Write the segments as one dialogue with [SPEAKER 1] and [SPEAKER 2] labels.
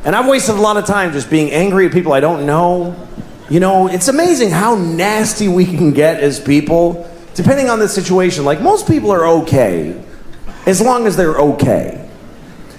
[SPEAKER 1] And I've wasted a lot of time just being angry at people I don't know. You know, it's amazing how nasty we can get as people, depending on the situation. Like, most people are okay, as long as they're okay.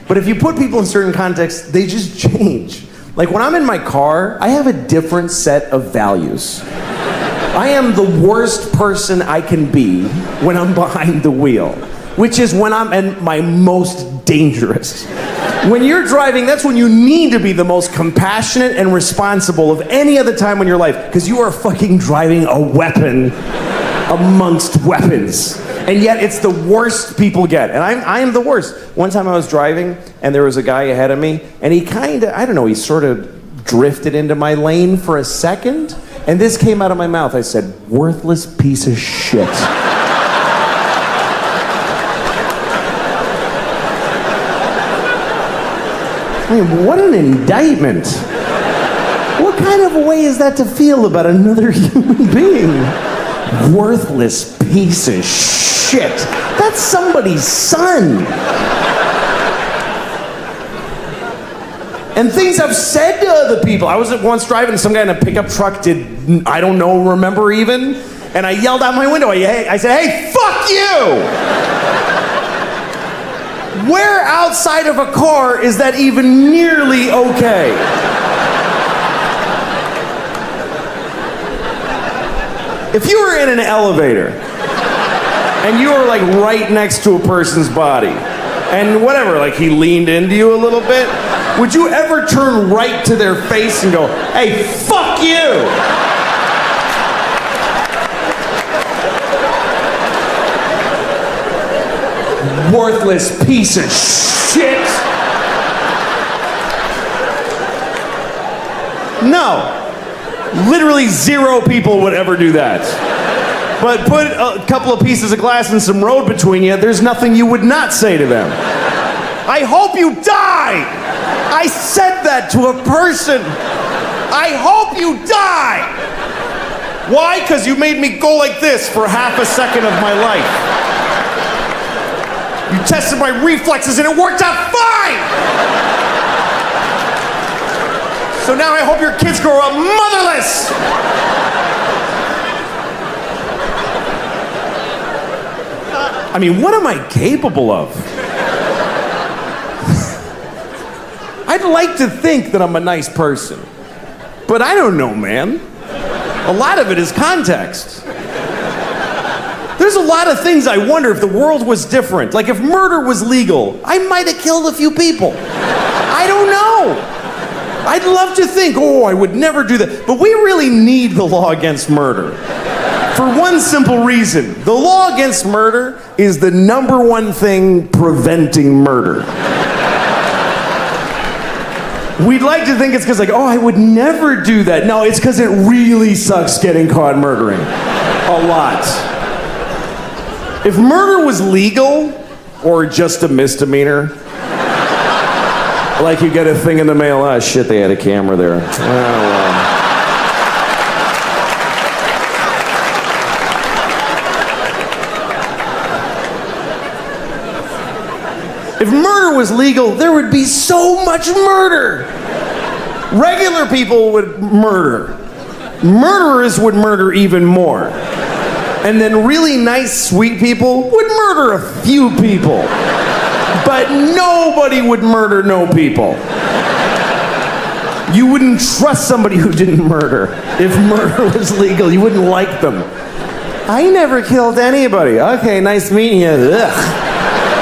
[SPEAKER 1] But if you put people in certain contexts, they just change. Like, when I'm in my car, I have a different set of values. I am the worst person I can be when I'm behind the wheel, which is when I'm at my most dangerous. When you're driving, that's when you need to be the most compassionate and responsible of any other time in your life, because you are fucking driving a weapon amongst weapons. And yet it's the worst people get. And I am the worst. One time I was driving, and there was a guy ahead of me, and he kind of, I don't know, he sort of drifted into my lane for a second, and this came out of my mouth. I said, "Worthless piece of shit." I mean, what an indictment. What kind of a way is that to feel about another human being? Worthless piece of shit. That's somebody's son. And things I've said to other people. I was once driving, some guy in a pickup truck remember even, and I yelled out my window. I said, "Hey, fuck you!" Where outside of a car is that even nearly okay? If you were in an elevator and you were like right next to a person's body and whatever, like he leaned into you a little bit, would you ever turn right to their face and go, "Hey, fuck you"? Worthless piece of shit. No. Literally 0 people would ever do that. But put a couple of pieces of glass and some road between you, there's nothing you would not say to them. "I hope you die." I said that to a person. "I hope you die." Why? Because you made me go like this for half a second of my life. You tested my reflexes and it worked out fine! So now I hope your kids grow up motherless! I mean, what am I capable of? I'd like to think that I'm a nice person. But I don't know, man. A lot of it is context. There's a lot of things I wonder if the world was different. Like if murder was legal, I might have killed a few people. I don't know. I'd love to think, I would never do that. But we really need the law against murder. For one simple reason. The law against murder is the #1 thing preventing murder. We'd like to think it's because I would never do that. No, it's because it really sucks getting caught murdering. A lot. If murder was legal, or just a misdemeanor, like you get a thing in the mail, oh shit, they had a camera there. If murder was legal, there would be so much murder. Regular people would murder. Murderers would murder even more. And then really nice, sweet people would murder a few people. But nobody would murder no people. You wouldn't trust somebody who didn't murder. If murder was legal, you wouldn't like them. "I never killed anybody." Okay, nice meeting you. Ugh.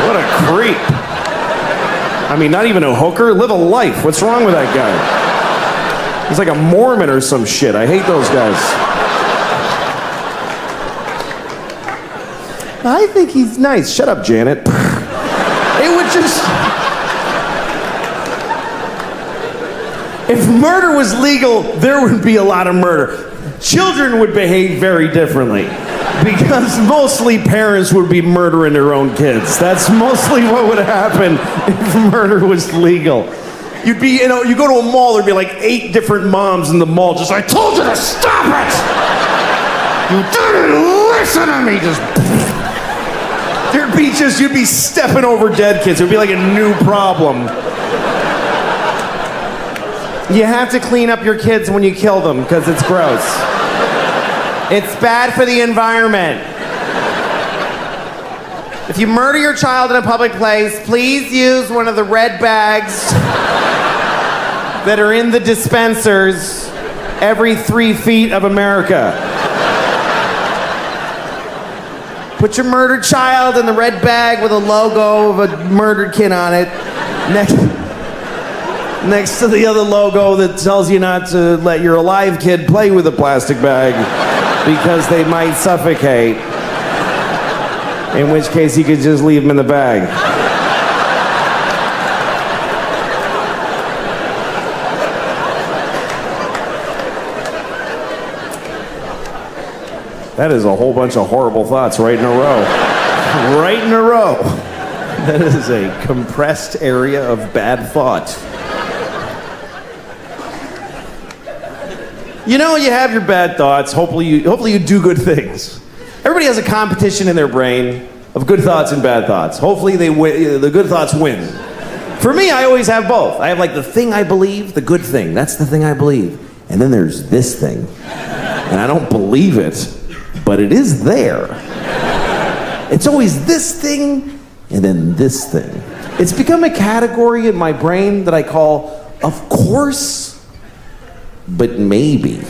[SPEAKER 1] What a creep. I mean, not even a hooker? Live a life. What's wrong with that guy? He's like a Mormon or some shit. I hate those guys. "I think he's nice." Shut up, Janet. It would just... If murder was legal, there would be a lot of murder. Children would behave very differently. Because mostly parents would be murdering their own kids. That's mostly what would happen if murder was legal. You'd be, you go to a mall, there'd be like 8 different moms in the mall just, "I told you to stop it! You didn't listen to me!" You'd be stepping over dead kids. It'd be like a new problem. You have to clean up your kids when you kill them because it's gross. It's bad for the environment. If you murder your child in a public place, please use one of the red bags that are in the dispensers every 3 feet of America. Put your murdered child in the red bag with a logo of a murdered kid on it, next to the other logo that tells you not to let your alive kid play with a plastic bag because they might suffocate. In which case, you could just leave them in the bag. That is a whole bunch of horrible thoughts right in a row. Right in a row. That is a compressed area of bad thought. You know, you have your bad thoughts. Hopefully you do good things. Everybody has a competition in their brain of good thoughts and bad thoughts. Hopefully the good thoughts win. For me, I always have both. I have like the thing I believe, the good thing. That's the thing I believe. And then there's this thing. And I don't believe it, but it is there. It's always this thing and then this thing. It's become a category in my brain that I call, of course, but maybe.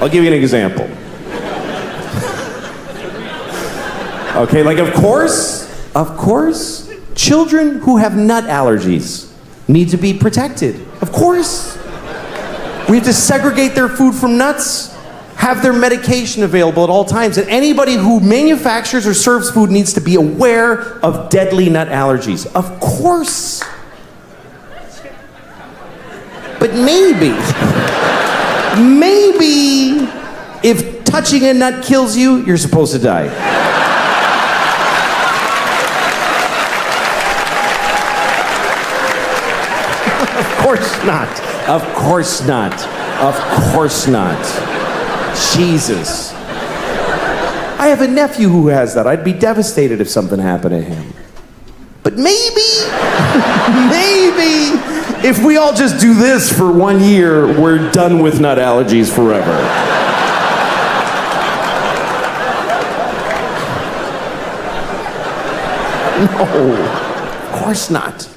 [SPEAKER 1] I'll give you an example. Okay, like of course, children who have nut allergies need to be protected. Of course. We have to segregate their food from nuts, have their medication available at all times, and anybody who manufactures or serves food needs to be aware of deadly nut allergies. Of course. But maybe if touching a nut kills you, you're supposed to die. Of course not. Of course not. Of course not. Jesus. I have a nephew who has that. I'd be devastated if something happened to him. But maybe, if we all just do this for 1 year, we're done with nut allergies forever. No, of course not.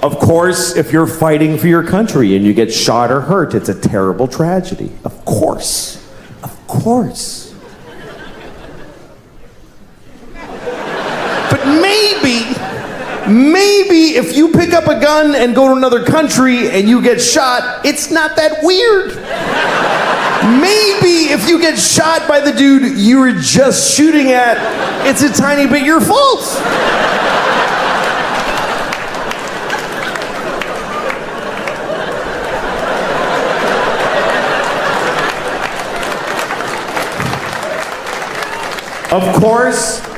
[SPEAKER 1] Of course, if you're fighting for your country and you get shot or hurt, it's a terrible tragedy. Of course. Of course. But maybe if you pick up a gun and go to another country and you get shot, it's not that weird. Maybe if you get shot by the dude you were just shooting at, it's a tiny bit your fault.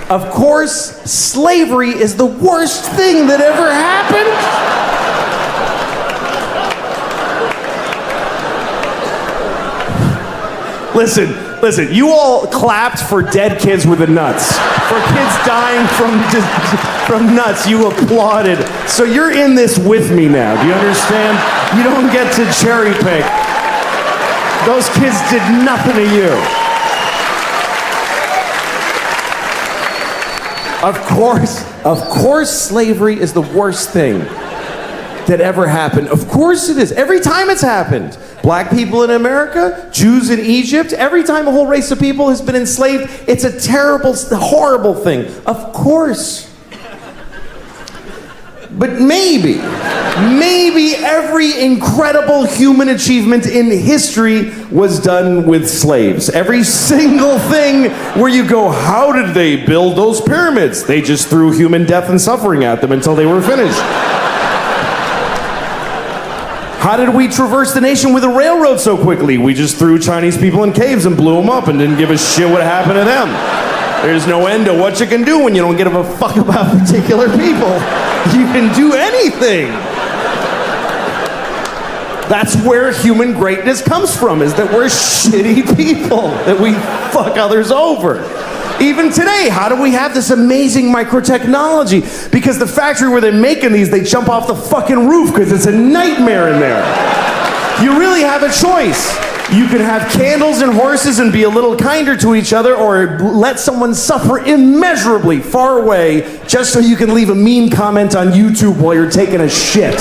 [SPEAKER 1] Of course, slavery is the worst thing that ever happened. Listen, you all clapped for dead kids with the nuts. For kids dying from nuts, you applauded. So you're in this with me now, do you understand? You don't get to cherry pick. Those kids did nothing to you. Of course, slavery is the worst thing that ever happened. Of course it is. Every time it's happened. Black people in America, Jews in Egypt, every time a whole race of people has been enslaved, it's a terrible, horrible thing. Of course. But maybe every incredible human achievement in history was done with slaves. Every single thing where you go, how did they build those pyramids? They just threw human death and suffering at them until they were finished. How did we traverse the nation with a railroad so quickly? We just threw Chinese people in caves and blew them up and didn't give a shit what happened to them. There's no end to what you can do when you don't give a fuck about particular people. You can do anything. That's where human greatness comes from, is that we're shitty people, that we fuck others over. Even today, how do we have this amazing microtechnology? Because the factory where they're making these, they jump off the fucking roof because it's a nightmare in there. You really have a choice. You can have candles and horses and be a little kinder to each other, or let someone suffer immeasurably far away just so you can leave a mean comment on YouTube while you're taking a shit.